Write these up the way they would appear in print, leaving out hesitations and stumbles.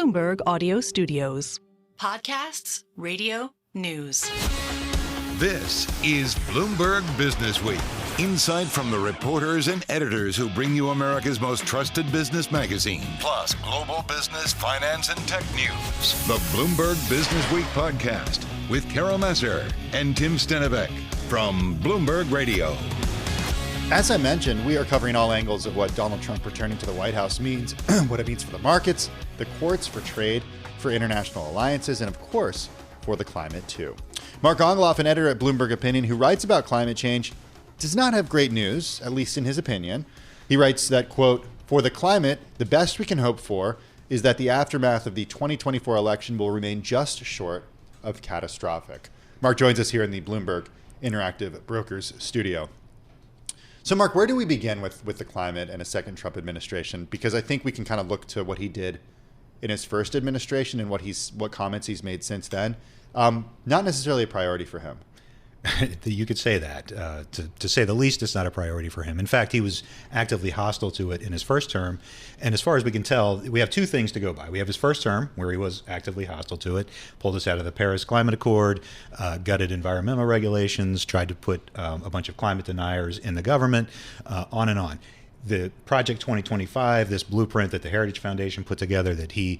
Bloomberg Audio Studios. Podcasts, radio, news. This is Bloomberg Businessweek. Insight from the reporters and editors who bring you America's most trusted business magazine, plus global business, finance, and tech news. The Bloomberg Businessweek podcast with Carol Massar and Tim Stenovec from Bloomberg Radio. As I mentioned, we are covering all angles of what Donald Trump returning to the White House means, what it means for the markets, the courts, for trade, for international alliances, and of course, for the climate too. Mark Gongloff, an editor at Bloomberg Opinion who writes about climate change, does not have great news, at least in his opinion. He writes that, quote, "For the climate, the best we can hope for is that the aftermath of the 2024 election will remain just short of catastrophic." Mark joins us here in the Bloomberg Interactive Brokers studio. So, Mark, where do we begin with the climate and a second Trump administration? Because I think we can kind of look to what he did in his first administration and what comments he's made since then. Not necessarily a priority for him. You could say that. To say the least, it's not a priority for him. In fact, he was actively hostile to it in his first term. And as far as we can tell, we have two things to go by. We have his first term, where he was actively hostile to it, pulled us out of the Paris Climate Accord, gutted environmental regulations, tried to put a bunch of climate deniers in the government, on and on. The Project 2025, this blueprint that the Heritage Foundation put together that he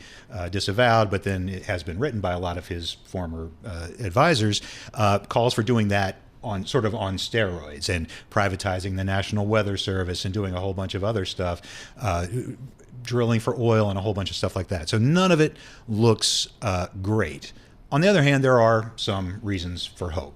disavowed, but then it has been written by a lot of his former advisors, calls for doing that on steroids and privatizing the National Weather Service and doing a whole bunch of other stuff, drilling for oil and a whole bunch of stuff like that. So none of it looks great. On the other hand, there are some reasons for hope.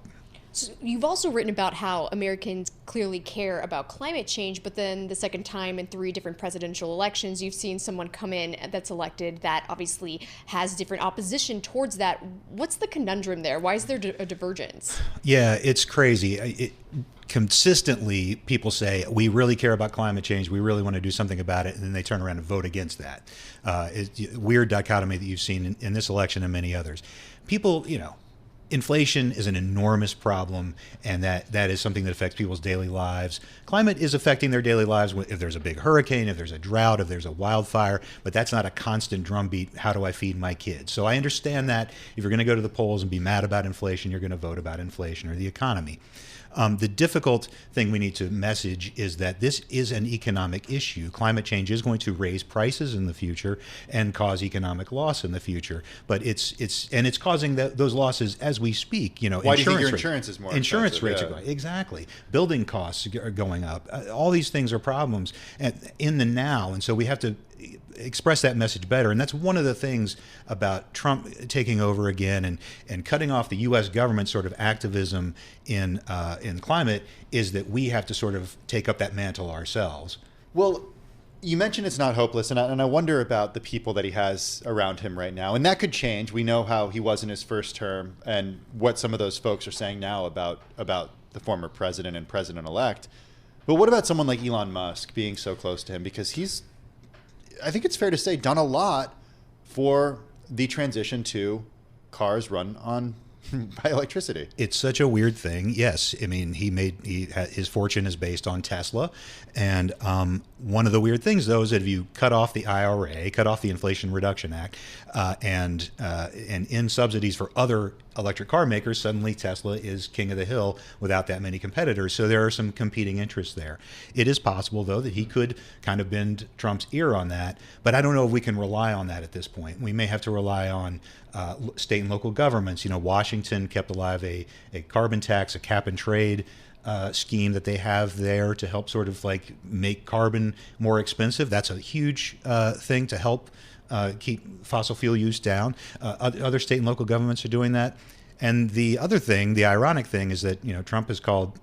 So you've also written about how Americans clearly care about climate change, but then the second time in 3 different presidential elections, you've seen someone come in that's elected that obviously has different opposition towards that. What's the conundrum there? Why is there a divergence? Yeah, it's crazy. Consistently, people say, we really care about climate change, we really want to do something about it, and then they turn around and vote against that. It's a weird dichotomy that you've seen in this election and many others. People, inflation is an enormous problem, and that is something that affects people's daily lives. Climate is affecting their daily lives if there's a big hurricane, if there's a drought, if there's a wildfire, but that's not a constant drumbeat, how do I feed my kids? So I understand that if you're going to go to the polls and be mad about inflation, you're going to vote about inflation or the economy. The difficult thing we need to message is that this is an economic issue. Climate change is going to raise prices in the future and cause economic loss in the future. But it's causing those losses as we speak. Why do you think your insurance is more insurance expensive? rates are going, exactly. Building costs are going up. All these things are problems in the now, and so we have to express that message better. And that's one of the things about Trump taking over again and cutting off the U.S. government sort of activism in climate, is that we have to sort of take up that mantle ourselves. Well, you mentioned it's not hopeless, and I wonder about the people that he has around him right now. And that could change. We know how he was in his first term and what some of those folks are saying now about the former president and president-elect. But what about someone like Elon Musk being so close to him? Because he's, I think it's fair to say, done a lot for the transition to cars run on by electricity. It's such a weird thing. Yes, I mean, his fortune is based on Tesla, and one of the weird things, though, is that if you cut off the IRA, cut off the Inflation Reduction Act, and end subsidies for other electric car makers, suddenly Tesla is king of the hill without that many competitors. So there are some competing interests there. It is possible, though, that he could kind of bend Trump's ear on that, but I don't know if we can rely on that at this point. We may have to rely on state and local governments. Washington kept alive a carbon tax, a cap and trade scheme that they have there to help sort of like make carbon more expensive. That's a huge thing to help keep fossil fuel use down. Other state and local governments are doing that. And the other thing, the ironic thing, is that Trump has called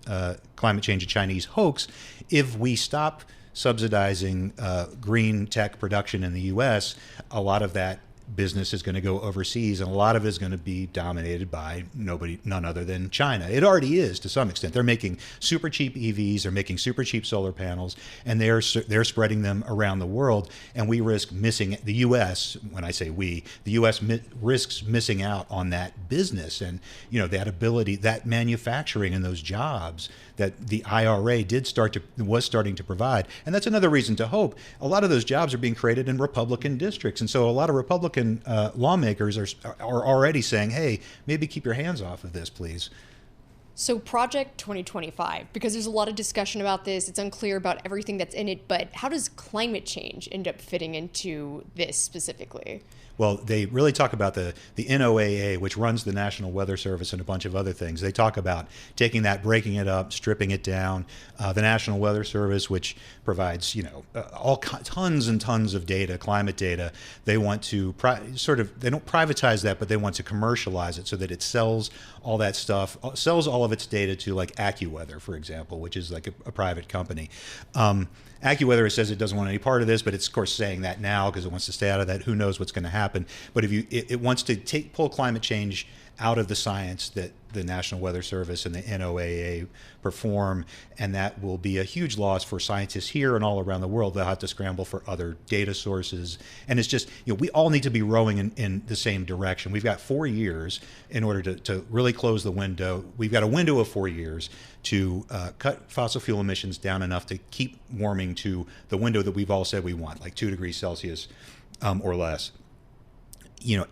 climate change a Chinese hoax. If we stop subsidizing green tech production in the U.S., a lot of that business is going to go overseas, and a lot of it is going to be dominated by none other than China. It already is to some extent. They're making super cheap EVs, they're making super cheap solar panels, and they're spreading them around the world. And we risk missing, the U.S., when I say we, the U.S. risks missing out on that business and that ability, that manufacturing and those jobs that the IRA was starting to provide. And that's another reason to hope. A lot of those jobs are being created in Republican districts. And so a lot of Republican lawmakers are already saying, hey, maybe keep your hands off of this, please. So Project 2025, because there's a lot of discussion about this, it's unclear about everything that's in it, but how does climate change end up fitting into this specifically? Well, they really talk about the NOAA, which runs the National Weather Service and a bunch of other things. They talk about taking that, breaking it up, stripping it down. The National Weather Service, which provides, tons and tons of data, climate data. They want to they don't privatize that, but they want to commercialize it so that it sells all that stuff, sells all of its data to like AccuWeather, for example, which is like a private company. AccuWeather says it doesn't want any part of this, but it's of course saying that now because it wants to stay out of that. Who knows what's going to happen? But it wants to pull climate change out of the science that the National Weather Service and the NOAA perform, and that will be a huge loss for scientists here and all around the world. They'll have to scramble for other data sources, and it's just we all need to be rowing in the same direction. We've got 4 years in order to really close the window. We've got a window of 4 years to cut fossil fuel emissions down enough to keep warming to the window that we've all said we want, like 2 degrees Celsius or less.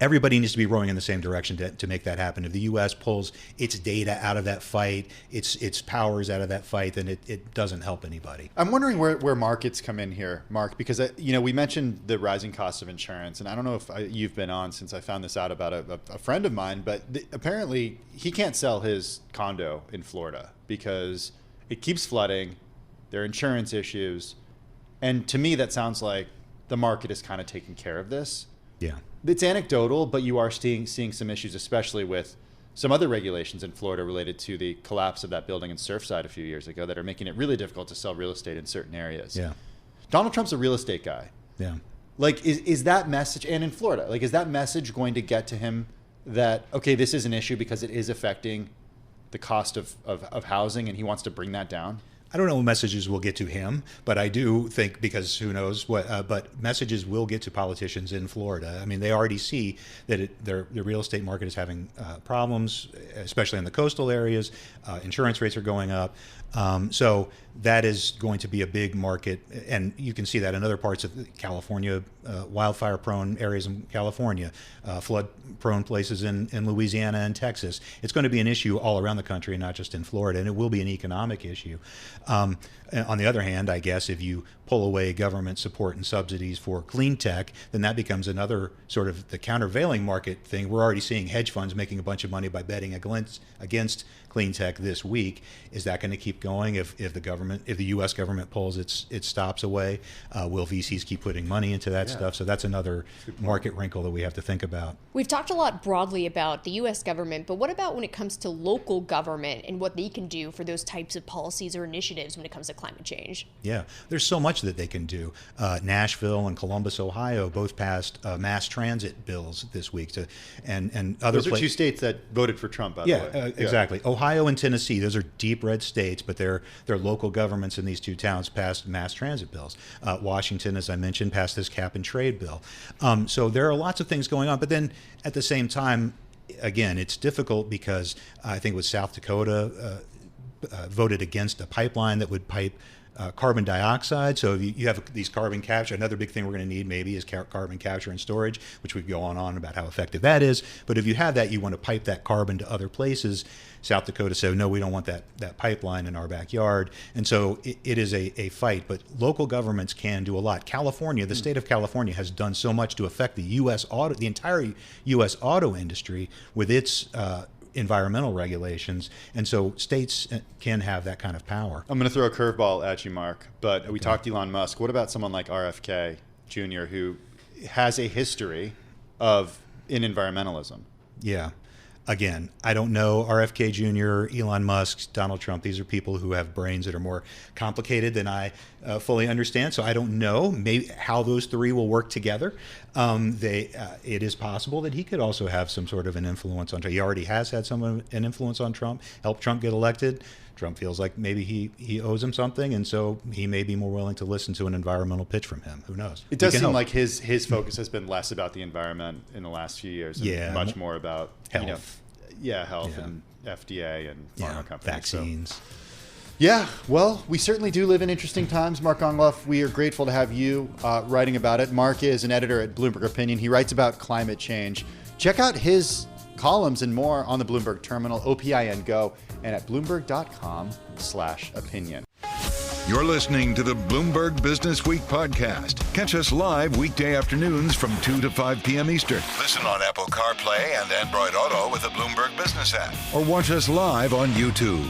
Everybody needs to be rowing in the same direction to make that happen. If the U.S. pulls its data out of that fight, its powers out of that fight, then it doesn't help anybody. I'm wondering where markets come in here, Mark, because we mentioned the rising cost of insurance, and I don't know if you've been on since I found this out about a friend of mine, but apparently he can't sell his condo in Florida because it keeps flooding. There are insurance issues, and to me that sounds like the market is kind of taking care of this. Yeah. It's anecdotal, but you are seeing some issues, especially with some other regulations in Florida related to the collapse of that building in Surfside a few years ago that are making it really difficult to sell real estate in certain areas. Yeah. Donald Trump's a real estate guy. Yeah. Like, is that message, and in Florida, like, is that message going to get to him that, okay, this is an issue because it is affecting the cost of housing and he wants to bring that down? I don't know what messages will get to him, but I do think, because who knows what, but messages will get to politicians in Florida. I mean, they already see that the real estate market is having problems, especially in the coastal areas. Insurance rates are going up. So that is going to be a big market. And you can see that in other parts of California, wildfire-prone areas in California, flood-prone places in Louisiana and Texas. It's going to be an issue all around the country, not just in Florida, and it will be an economic issue. On the other hand, I guess if you pull away government support and subsidies for clean tech, then that becomes another sort of the countervailing market thing. We're already seeing hedge funds making a bunch of money by betting against clean tech this week. Is that going to keep going if the U.S. government pulls its stops away? Will VCs keep putting money into that stuff? So that's another market wrinkle that we have to think about. We've talked a lot broadly about the U.S. government, but what about when it comes to local government and what they can do for those types of policies or initiatives when it comes to climate change? Yeah, there's so much that they can do. Nashville and Columbus, Ohio, both passed mass transit bills this week. And other those are two states that voted for Trump, by the way. Exactly. Ohio and Tennessee, those are deep red states, but their local governments in these two towns passed mass transit bills. Washington, as I mentioned, passed this cap and trade bill. So there are lots of things going on. But then at the same time, again, it's difficult because I think with South Dakota voted against a pipeline that would pipe carbon dioxide. So if you have these carbon capture. Another big thing we're going to need maybe is carbon capture and storage, which we go on about how effective that is. But if you have that, you want to pipe that carbon to other places. South Dakota said, no, we don't want that pipeline in our backyard. And so it is a fight, but local governments can do a lot. California, the state of California has done so much to affect the entire U.S. auto industry with its environmental regulations, and so states can have that kind of power. I'm going to throw a curveball at you, Mark, but we talked Elon Musk. What about someone like RFK Jr., who has a history in environmentalism? Yeah. Again, I don't know RFK Jr., Elon Musk, Donald Trump. These are people who have brains that are more complicated than I fully understand. So I don't know maybe how those three will work together. It is possible that he could also have some sort of an influence on Trump. He already has had an influence on Trump, helped Trump get elected. Trump feels like maybe he owes him something, and so he may be more willing to listen to an environmental pitch from him. Who knows? It does seem like his focus has been less about the environment in the last few years, and much more about health. Health and FDA and pharma companies. Vaccines. Yeah, well, we certainly do live in interesting times, Mark Gongloff. We are grateful to have you writing about it. Mark is an editor at Bloomberg Opinion. He writes about climate change. Check out his columns and more on the Bloomberg Terminal, OPIN Go, and at bloomberg.com/opinion. You're listening to the Bloomberg Businessweek podcast. Catch us live weekday afternoons from 2 to 5 p.m. Eastern. Listen on Apple CarPlay and Android Auto with the Bloomberg Business app. Or watch us live on YouTube.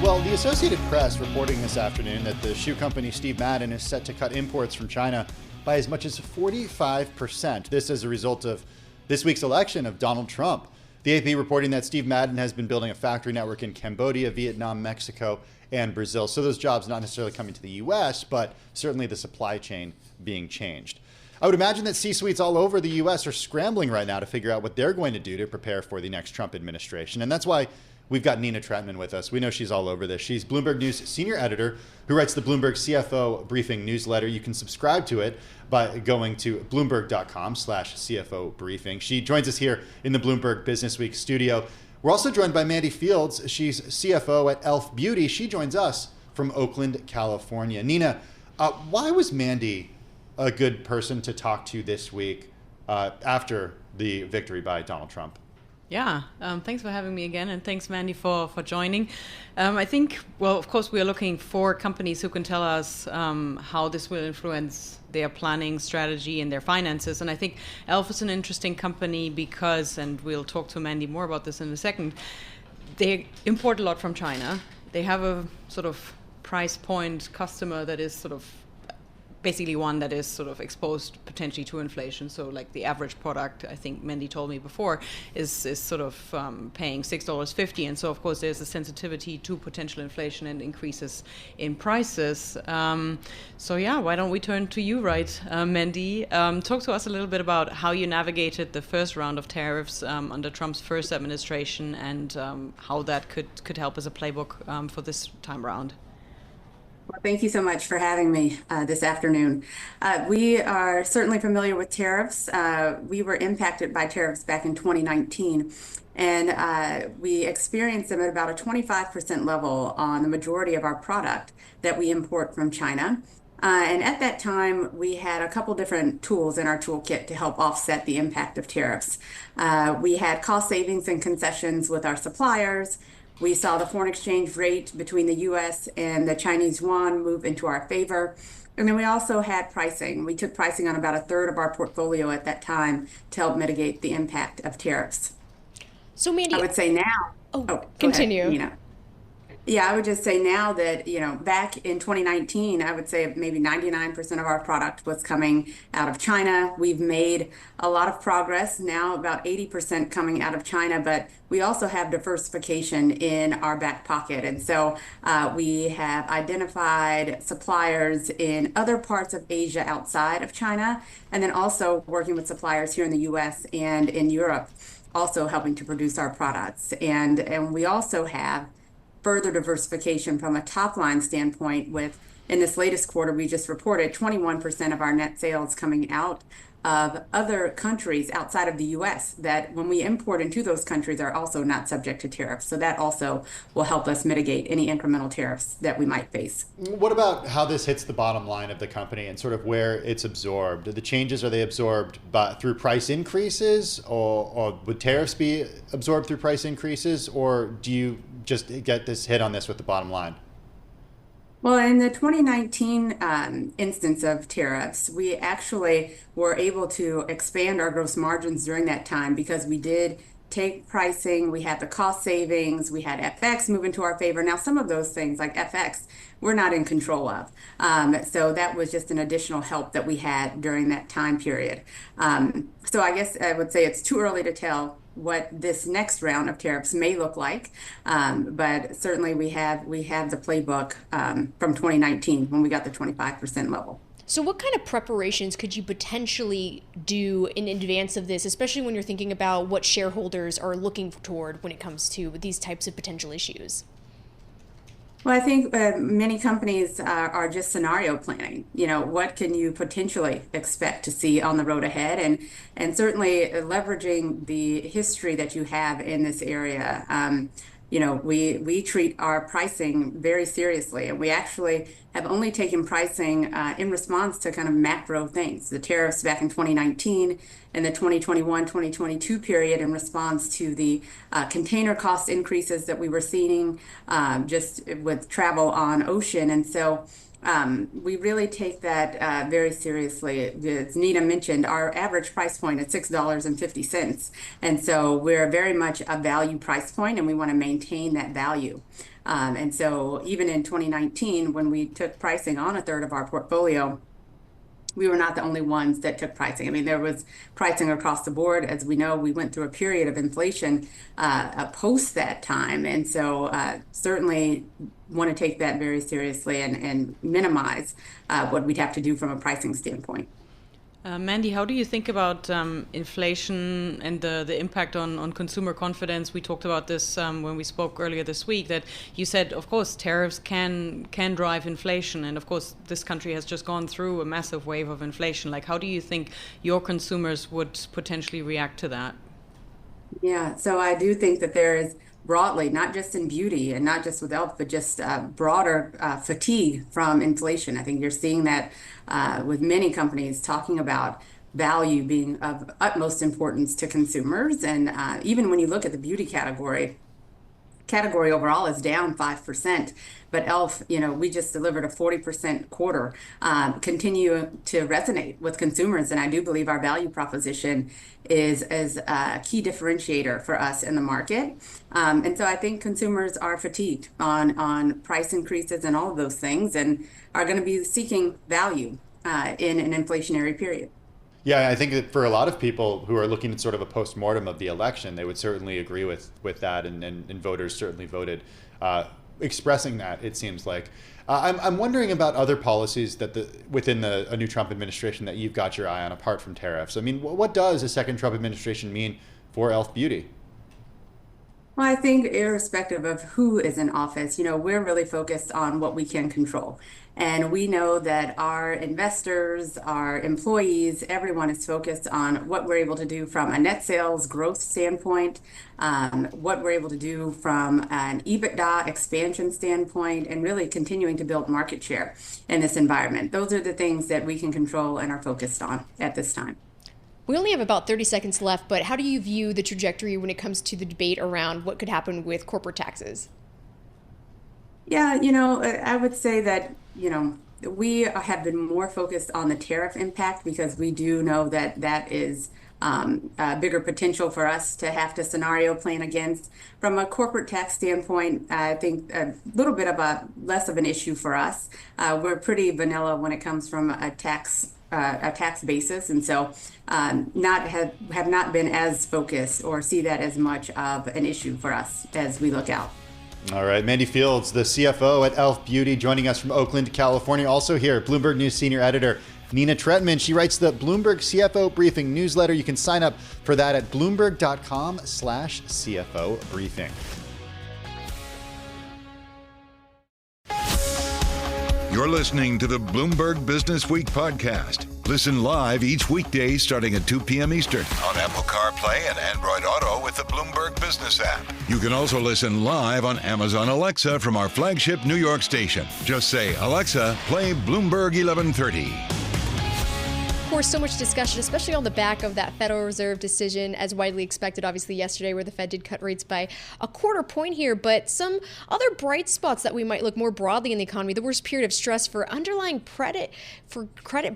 Well, the Associated Press reporting this afternoon that the shoe company Steve Madden is set to cut imports from China by as much as 45%. This as a result of this week's election of Donald Trump. The AP reporting that Steve Madden has been building a factory network in Cambodia, Vietnam, Mexico, and Brazil. So those jobs not necessarily coming to the U.S., but certainly the supply chain being changed. I would imagine that C-suites all over the U.S. are scrambling right now to figure out what they're going to do to prepare for the next Trump administration. And that's why we've got Nina Trentmann with us. We know she's all over this. She's Bloomberg News senior editor who writes the Bloomberg CFO briefing newsletter. You can subscribe to it by going to bloomberg.com/CFO briefing. She joins us here in the Bloomberg Businessweek studio. We're also joined by Mandy Fields. She's CFO at Elf Beauty. She joins us from Oakland, California. Nina, why was Mandy a good person to talk to this week after the victory by Donald Trump? Yeah, thanks for having me again, and thanks, Mandy, for joining. I think, well, of course, we are looking for companies who can tell us how this will influence their planning strategy and their finances. And I think Elf is an interesting company because, and we'll talk to Mandy more about this in a second, they import a lot from China. They have a sort of price point customer that is sort of basically one that is sort of exposed potentially to inflation. So like the average product, I think Mandy told me before, is sort of paying $6.50. And so of course there's a sensitivity to potential inflation and increases in prices. So yeah, why don't we turn to you, right, Mandy? Talk to us a little bit about how you navigated the first round of tariffs under Trump's first administration and how that could help as a playbook for this time around. Well, thank you so much for having me this afternoon. We are certainly familiar with tariffs. We were impacted by tariffs back in 2019, and we experienced them at about a 25% level on the majority of our product that we import from China. And at that time, we had a couple different tools in our toolkit to help offset the impact of tariffs. We had cost savings and concessions with our suppliers. We saw the foreign exchange rate between the U.S. and the Chinese yuan move into our favor. And then we also had pricing. We took pricing on about a third of our portfolio at that time to help mitigate the impact of tariffs. So Mandy, I would say now. Continue. Go ahead, Nina. Yeah, I would just say now that, back in 2019, I would say maybe 99% of our product was coming out of China. We've made a lot of progress now, about 80% coming out of China, but we also have diversification in our back pocket. And so we have identified suppliers in other parts of Asia outside of China, and then also working with suppliers here in the US and in Europe, also helping to produce our products. And we also have further diversification from a top line standpoint with, in this latest quarter, we just reported 21% of our net sales coming out of other countries outside of the U.S. that when we import into those countries are also not subject to tariffs. So that also will help us mitigate any incremental tariffs that we might face. What about how this hits the bottom line of the company and sort of where it's absorbed? The changes, are they absorbed through price increases or would tariffs be absorbed through price increases, or do you just get this hit on this with the bottom line? Well, in the 2019 instance of tariffs, we actually were able to expand our gross margins during that time because we did take pricing, we had the cost savings, we had FX move into our favor. Now, some of those things like FX, we're not in control of. So that was just an additional help that we had during that time period. So I guess I would say it's too early to tell what this next round of tariffs may look like. But certainly we have the playbook from 2019 when we got the 25% level. So what kind of preparations could you potentially do in advance of this, especially when you're thinking about what shareholders are looking toward when it comes to these types of potential issues? Well, I think many companies are just scenario planning. What can you potentially expect to see on the road ahead? And certainly leveraging the history that you have in this area. we treat our pricing very seriously, and we actually have only taken pricing in response to kind of macro things, the tariffs back in 2019 and the 2021-2022 period in response to the container cost increases that we were seeing just with travel on ocean. And so we really take that very seriously. As Nina mentioned, our average price point is $6.50. And so we're very much a value price point, and we want to maintain that value. And so even in 2019, when we took pricing on a third of our portfolio, we were not the only ones that took pricing. I mean, there was pricing across the board. As we know, we went through a period of inflation post that time. And so certainly want to take that very seriously and minimize what we'd have to do from a pricing standpoint. Mandy, how do you think about inflation and the impact on consumer confidence? We talked about this when we spoke earlier this week, that you said, of course, tariffs can drive inflation. And of course, this country has just gone through a massive wave of inflation. Like, how do you think your consumers would potentially react to that? Yeah, so I do think that there is broadly, not just in beauty and not just with e.l.f., but just broader fatigue from inflation. I think you're seeing that with many companies talking about value being of utmost importance to consumers. And even when you look at the beauty category overall is down 5%, but e.l.f., we just delivered a 40% quarter, continue to resonate with consumers. And I do believe our value proposition is a key differentiator for us in the market. And so I think consumers are fatigued on price increases and all of those things, and are going to be seeking value in an inflationary period. Yeah, I think that for a lot of people who are looking at sort of a postmortem of the election, they would certainly agree with that, and voters certainly voted expressing that, it seems like. I'm wondering about other policies that within a new Trump administration that you've got your eye on, apart from tariffs. I mean, what does a second Trump administration mean for e.l.f. Beauty? Well, I think irrespective of who is in office, we're really focused on what we can control. And we know that our investors, our employees, everyone is focused on what we're able to do from a net sales growth standpoint, what we're able to do from an EBITDA expansion standpoint, and really continuing to build market share in this environment. Those are the things that we can control and are focused on at this time. We only have about 30 seconds left, but how do you view the trajectory when it comes to the debate around what could happen with corporate taxes? Yeah, I would say that, we have been more focused on the tariff impact because we do know that that is a bigger potential for us to have to scenario plan against. From a corporate tax standpoint, I think a little bit of less of an issue for us. We're pretty vanilla when it comes from a tax basis, and so have not been as focused or see that as much of an issue for us as we look out. All right, Mandy Fields, the CFO at e.l.f. Beauty, joining us from Oakland, California. Also here, Bloomberg News senior editor Nina Trentmann. She writes the Bloomberg CFO Briefing newsletter. You can sign up for that at bloomberg.com/CFO Briefing. You're listening to the Bloomberg Businessweek podcast. Listen live each weekday starting at 2 p.m. Eastern on Apple CarPlay and Android Auto with the Bloomberg Business app. You can also listen live on Amazon Alexa from our flagship New York station. Just say, Alexa, play Bloomberg 1130. Of course, so much discussion, especially on the back of that Federal Reserve decision, as widely expected, obviously, yesterday, where the Fed did cut rates by a quarter point here. But some other bright spots that we might look more broadly in the economy. The worst period of stress for underlying credit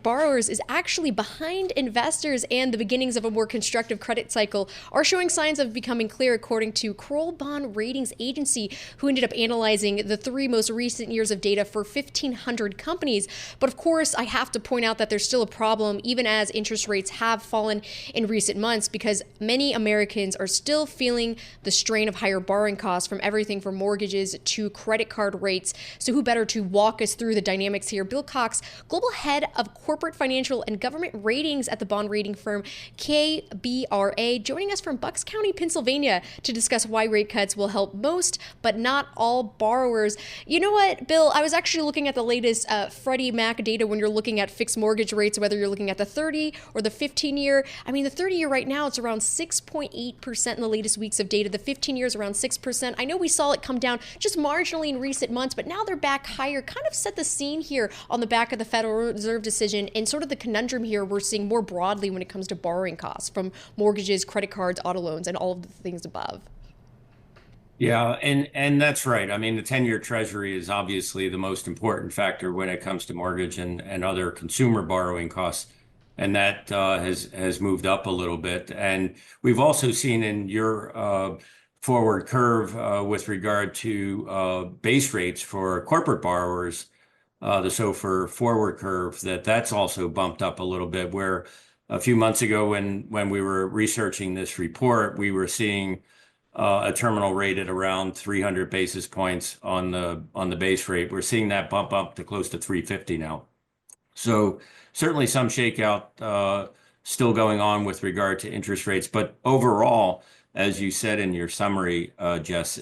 borrowers is actually behind investors, and the beginnings of a more constructive credit cycle are showing signs of becoming clear, according to Kroll Bond Ratings Agency, who ended up analyzing the 3 most recent years of data for 1,500 companies. But of course, I have to point out that there's still a problem, even as interest rates have fallen in recent months, because many Americans are still feeling the strain of higher borrowing costs from everything from mortgages to credit card rates. So who better to walk us through the dynamics here? Bill Cox, global head of corporate financial and government ratings at the bond rating firm KBRA, joining us from Bucks County, Pennsylvania, to discuss why rate cuts will help most, but not all borrowers. You know what, Bill? I was actually looking at the latest Freddie Mac data when you're looking at fixed mortgage rates, whether you're looking at at the 30 or the 15-year. I mean, the 30-year right now, it's around 6.8% in the latest weeks of data. The 15-year is around 6%. I know we saw it come down just marginally in recent months, but now they're back higher. Kind of set the scene here on the back of the Federal Reserve decision and sort of the conundrum here we're seeing more broadly when it comes to borrowing costs from mortgages, credit cards, auto loans, and all of the things above. Yeah, and that's right. I mean, the 10-year Treasury is obviously the most important factor when it comes to mortgage and other consumer borrowing costs, and that has moved up a little bit. And we've also seen in your forward curve with regard to base rates for corporate borrowers, the SOFR forward curve, that's also bumped up a little bit. Where a few months ago, when we were researching this report, we were seeing a terminal rate at around 300 basis points on the base rate. We're seeing that bump up to close to 350 now. So certainly some shakeout still going on with regard to interest rates. But overall, as you said in your summary, Jess,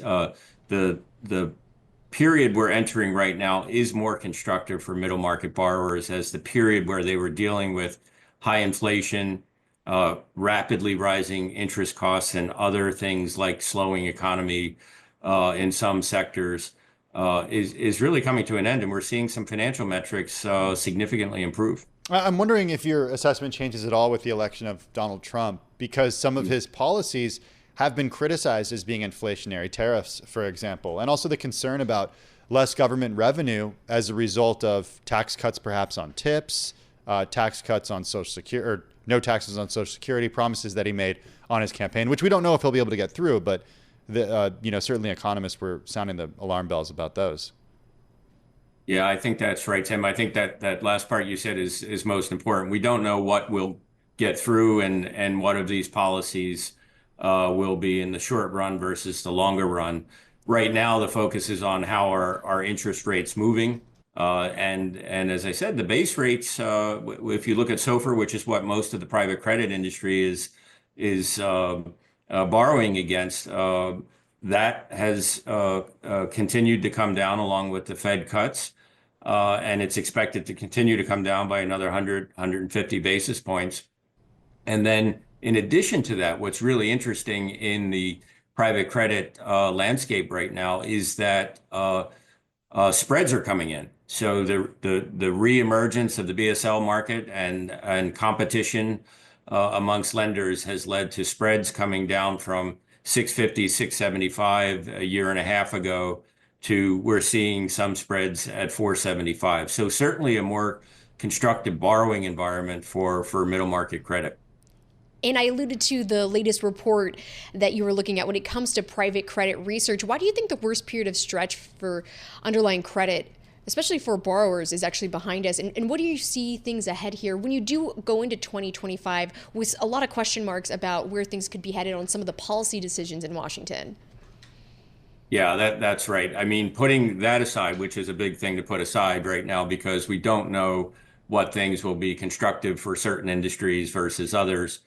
the period we're entering right now is more constructive for middle market borrowers, as the period where they were dealing with high inflation, rapidly rising interest costs, and other things like slowing economy in some sectors is really coming to an end. And we're seeing some financial metrics significantly improve. I'm wondering if your assessment changes at all with the election of Donald Trump, because some of his policies have been criticized as being inflationary, tariffs, for example, and also the concern about less government revenue as a result of tax cuts, perhaps on tips, tax cuts on Social Security, or no taxes on Social Security, promises that he made on his campaign, which we don't know if he'll be able to get through, but certainly economists were sounding the alarm bells about those. Yeah, I think that's right, Tim. I think that last part you said is most important. We don't know what will get through and what of these policies will be in the short run versus the longer run. Right now, the focus is on how our interest rates moving. And as I said, the base rates, if you look at SOFR, which is what most of the private credit industry is borrowing against, that has continued to come down along with the Fed cuts. And it's expected to continue to come down by another 150 basis points. And then in addition to that, what's really interesting in the private credit landscape right now is that spreads are coming in. So the reemergence of the BSL market and competition amongst lenders has led to spreads coming down from 650, 675 a year and a half ago to we're seeing some spreads at 475. So certainly a more constructive borrowing environment for middle market credit. And I alluded to the latest report that you were looking at when it comes to private credit research. Why do you think the worst period of stretch for underlying credit, especially for borrowers, is actually behind us? And what do you see things ahead here when you do go into 2025 with a lot of question marks about where things could be headed on some of the policy decisions in Washington? Yeah, that's right. I mean, putting that aside, which is a big thing to put aside right now, because we don't know what things will be constructive for certain industries versus others.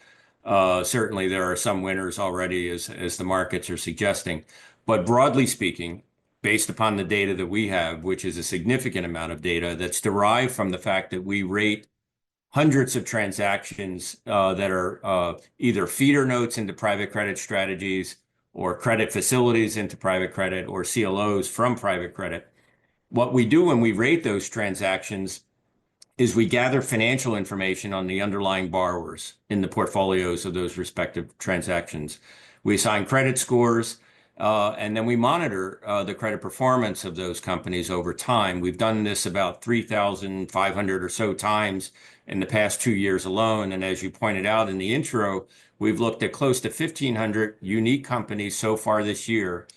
Certainly, there are some winners already, as the markets are suggesting. But broadly speaking, based upon the data that we have, which is a significant amount of data that's derived from the fact that we rate hundreds of transactions that are either feeder notes into private credit strategies or credit facilities into private credit or CLOs from private credit. What we do when we rate those transactions is we gather financial information on the underlying borrowers in the portfolios of those respective transactions. We assign credit scores, and then we monitor the credit performance of those companies over time. We've done this about 3,500 or so times in the past 2 years alone. And as you pointed out in the intro, we've looked at close to 1,500 unique companies so far this year.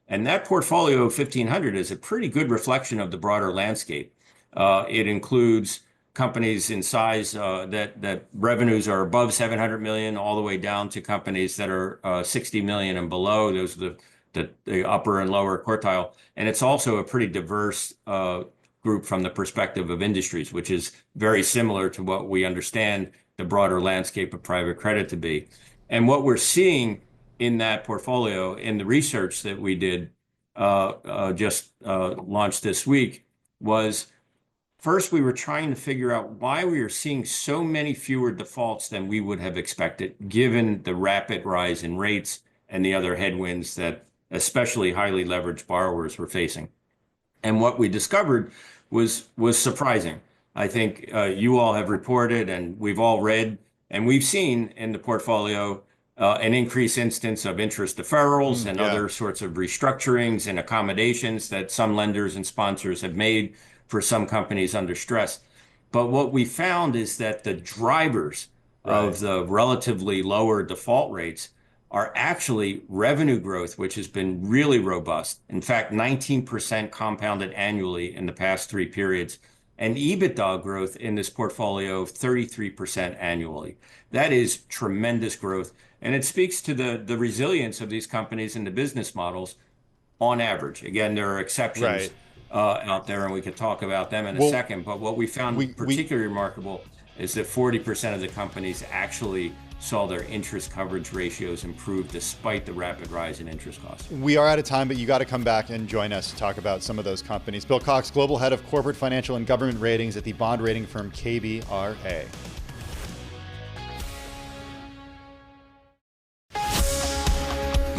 And that portfolio of 1,500 is a pretty good reflection of the broader landscape. It includes companies in size that revenues are above 700 million, all the way down to companies that are 60 million and below. Those are the upper and lower quartile. And it's also a pretty diverse group from the perspective of industries, which is very similar to what we understand the broader landscape of private credit to be. And what we're seeing in that portfolio, in the research that we did just launched this week, was First, we were trying to figure out why we are seeing so many fewer defaults than we would have expected, given the rapid rise in rates and the other headwinds that especially highly leveraged borrowers were facing. And what we discovered was surprising. I think you all have reported and we've all read and we've seen in the portfolio an increased instance of interest deferrals and other sorts of restructurings and accommodations that some lenders and sponsors have made for some companies under stress. But what we found is that the drivers of the relatively lower default rates are actually revenue growth, which has been really robust. In fact, 19% compounded annually in the past 3 periods, and EBITDA growth in this portfolio of 33% annually. That is tremendous growth. And it speaks to the resilience of these companies and the business models on average. Again, there are exceptions out there, and we could talk about them in a second. But what we found particularly remarkable is that 40% of the companies actually saw their interest coverage ratios improve despite the rapid rise in interest costs. We are out of time, but you got to come back and join us to talk about some of those companies. Bill Cox, Global Head of Corporate Financial and Government Ratings at the bond rating firm KBRA.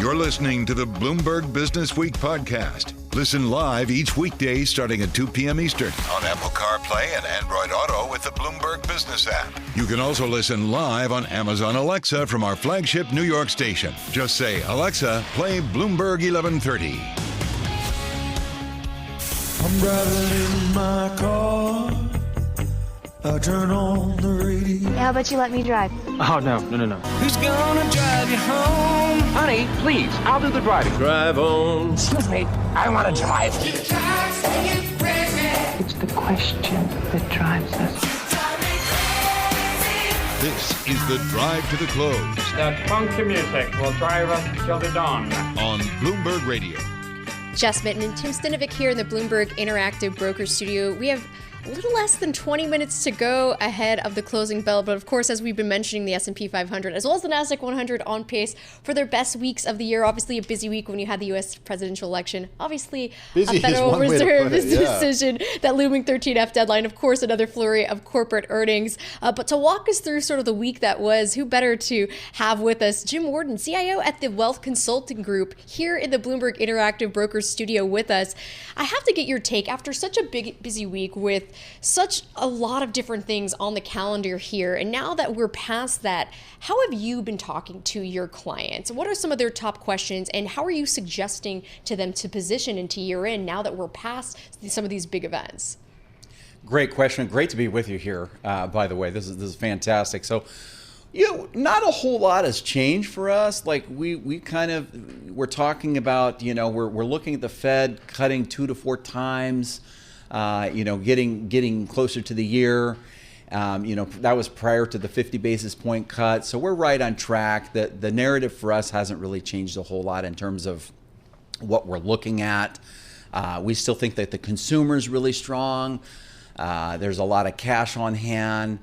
You're listening to the Bloomberg Businessweek podcast. Listen live each weekday starting at 2 p.m. Eastern on Apple CarPlay and Android Auto with the Bloomberg Business app. You can also listen live on Amazon Alexa from our flagship New York station. Just say, Alexa, play Bloomberg 1130. I'm driving in my car. I turn on the radio. How about you let me drive? Oh, no. Who's gonna drive you home? Honey, please, I'll do the driving. Drive on. Excuse me, I want to drive. It's the question that drives us. This is the Drive to the Close. That funky music will drive us till the dawn. On Bloomberg Radio. Jess, Menton, and Tim Stenovec here in the Bloomberg Interactive Broker Studio. We have a little less than 20 minutes to go ahead of the closing bell, but of course, as we've been mentioning, the S&P 500 as well as the Nasdaq 100 on pace for their best weeks of the year. Obviously, a busy week when you had the U.S. presidential election. Obviously, busy a Federal Reserve decision, that looming 13F deadline. Of course, another flurry of corporate earnings. But to walk us through sort of the week that was, who better to have with us? Jim Worden, CIO at the Wealth Consulting Group, here in the Bloomberg Interactive Broker Studio with us. I have to get your take after such a busy week with such a lot of different things on the calendar here. And now that we're past that, how have you been talking to your clients? What are some of their top questions, and how are you suggesting to them to position into year end now that we're past some of these big events? Great question. Great to be with you here. By the way, this is fantastic. So, not a whole lot has changed for us. Like we're talking about, we're looking at the Fed cutting 2 to 4 times. Getting closer to the year. That was prior to the 50 basis point cut. So we're right on track. The narrative for us hasn't really changed a whole lot in terms of what we're looking at. We still think that the consumer is really strong. There's a lot of cash on hand.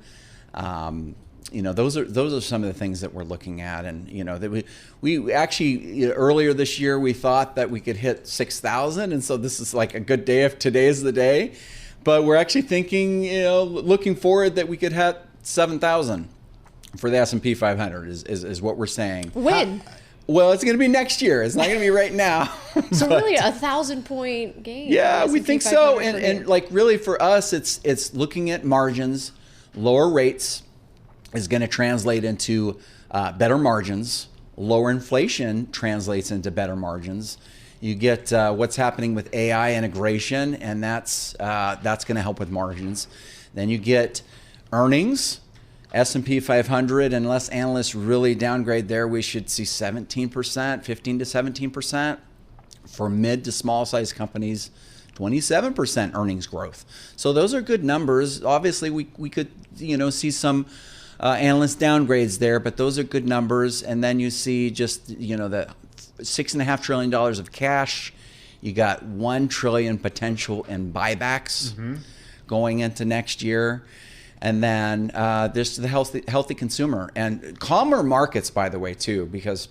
Those are some of the things that we're looking at, and that we actually earlier this year we thought that we could hit 6,000, and so this is like a good day if today is the day, but we're actually thinking, looking forward that we could hit 7,000 for the S&P 500 is what we're saying. When? Well, it's going to be next year. It's not going to be right now. So really, 1,000-point gain. Yeah, we think so, and like really for us, it's looking at margins, lower rates is going to translate into better margins. Lower inflation translates into better margins. You get what's happening with AI integration, and that's going to help with margins. Then you get earnings, S&P 500. Unless analysts really downgrade there, we should see 17%, 15 to 17%. For mid to small size companies, 27% earnings growth. So those are good numbers. Obviously, we could see some analyst downgrades there, but those are good numbers. And then you see just, the $6.5 trillion of cash. You got $1 trillion potential in buybacks going into next year. And then there's the healthy consumer and calmer markets, by the way, too, because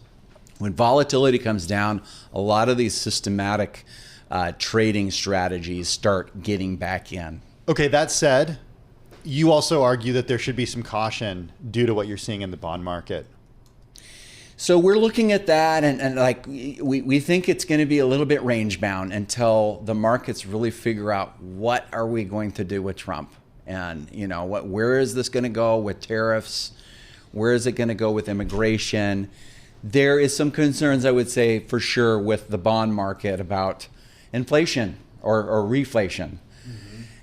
when volatility comes down, a lot of these systematic trading strategies start getting back in. Okay, that said, you also argue that there should be some caution due to what you're seeing in the bond market. So we're looking at that, and like we think it's going to be a little bit range bound until the markets really figure out what are we going to do with Trump, and where is this going to go with tariffs, where is it going to go with immigration. There is some concerns, I would say, for sure, with the bond market about inflation or reflation,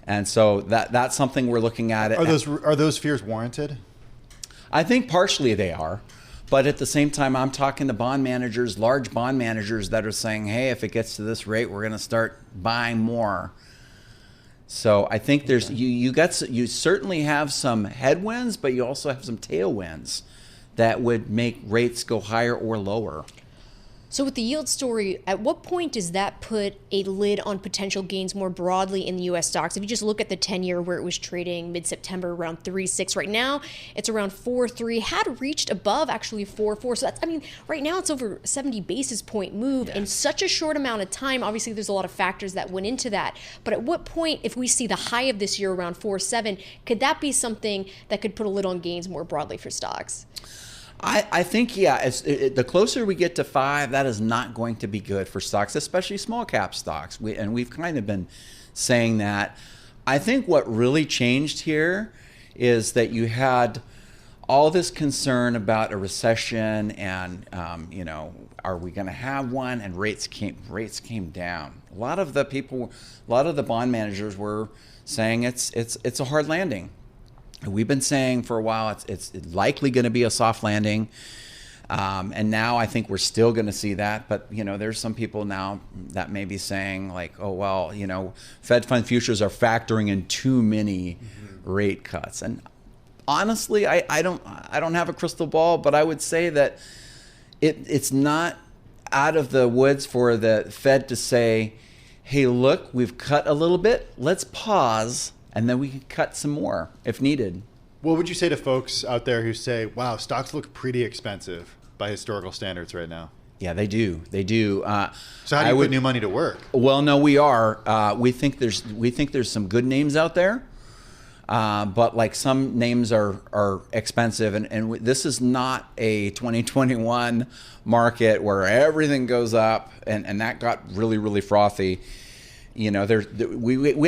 and so that's something we're looking at. Are those fears warranted? I think partially they are. But at the same time, I'm talking to bond managers, large bond managers that are saying, hey, if it gets to this rate, we're going to start buying more. So I think there's you certainly have some headwinds, but you also have some tailwinds that would make rates go higher or lower. So with the yield story, at what point does that put a lid on potential gains more broadly in the U.S. stocks? If you just look at the 10-year where it was trading mid-September around 3.6, right now it's around 4.3, had reached above actually 4.4. So that's, right now it's over 70 basis point move in such a short amount of time. Obviously there's a lot of factors that went into that. But at what point, if we see the high of this year around 4.7, could that be something that could put a lid on gains more broadly for stocks? I think, the closer we get to 5, that is not going to be good for stocks, especially small cap stocks. We've kind of been saying that. I think what really changed here is that you had all this concern about a recession and, are we going to have one? And rates came down. A lot of the bond managers were saying it's a hard landing. We've been saying for a while it's likely going to be a soft landing, and now I think we're still going to see that. But there's some people now that may be saying like, oh well, Fed fund futures are factoring in too many rate cuts. And honestly, I don't have a crystal ball, but I would say that it's not out of the woods for the Fed to say, hey, look, we've cut a little bit. Let's pause. And then we can cut some more if needed. What would you say to folks out there who say, wow, stocks look pretty expensive by historical standards right now? Yeah, they do. They do. So how do you put new money to work? Well, no, we are. We think there's some good names out there. But like some names are expensive. And this is not a 2021 market where everything goes up and that got really, really frothy. We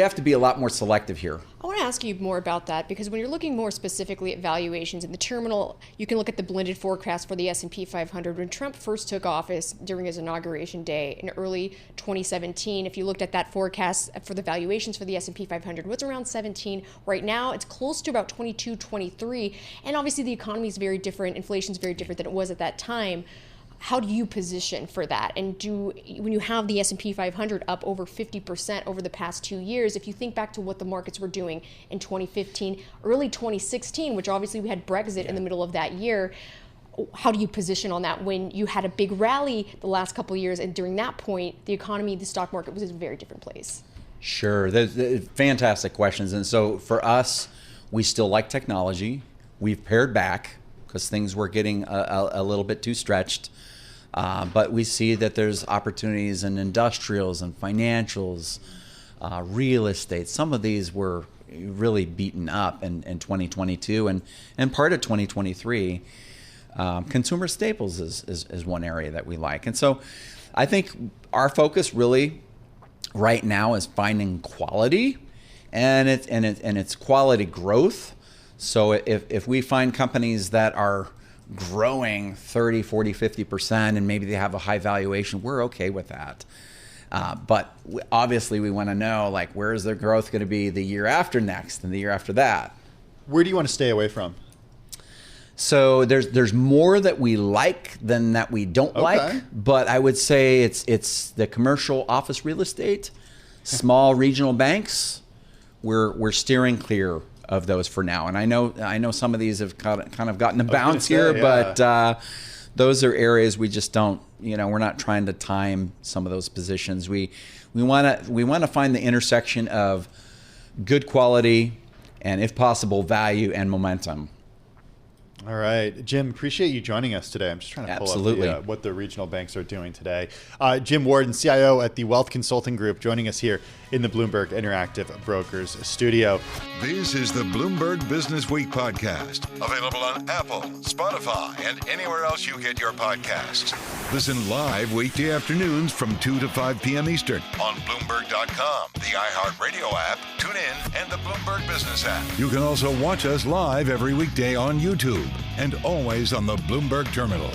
have to be a lot more selective here. I want to ask you more about that because when you're looking more specifically at valuations in the terminal, you can look at the blended forecast for the S&P 500. When Trump first took office during his inauguration day in early 2017, if you looked at that forecast for the valuations for the S&P 500, it was around 17. Right now, it's close to about 22, 23. And obviously, the economy is very different. Inflation is very different than it was at that time. How do you position for that? And when you have the S&P 500 up over 50% over the past 2 years, if you think back to what the markets were doing in 2015, early 2016, which obviously we had Brexit in the middle of that year, how do you position on that when you had a big rally the last couple of years and during that point, the economy, the stock market was in a very different place? Sure. There's fantastic questions. And so for us, we still like technology. We've pared back because things were getting a little bit too stretched. But we see that there's opportunities in industrials and financials, real estate. Some of these were really beaten up in 2022 and part of 2023. Consumer staples is one area that we like. And so I think our focus really right now is finding quality and it's quality growth. So if we find companies that are growing 30, 40, 50%, and maybe they have a high valuation, we're okay with that. But obviously we want to know, like, where is their growth going to be the year after next and the year after that? Where do you want to stay away from? So there's more that we like than that we don't like, but I would say it's the commercial office real estate, small regional banks. We're steering clear of those for now. And I know some of these have kind of gotten a bounce here, but those are areas we just don't, we're not trying to time some of those positions. We want to find the intersection of good quality and, if possible, value and momentum. All right, Jim, appreciate you joining us today. I'm just trying to pull up what the regional banks are doing today. Jim Worden, CIO at the Wealth Consulting Group, joining us here in the Bloomberg Interactive Brokers studio. This is the Bloomberg Businessweek podcast, available on Apple, Spotify, and anywhere else you get your podcasts. Listen live weekday afternoons from 2 to 5 p.m. Eastern on Bloomberg.com, the iHeartRadio app, TuneIn, and the Bloomberg Business app. You can also watch us live every weekday on YouTube and always on the Bloomberg Terminal.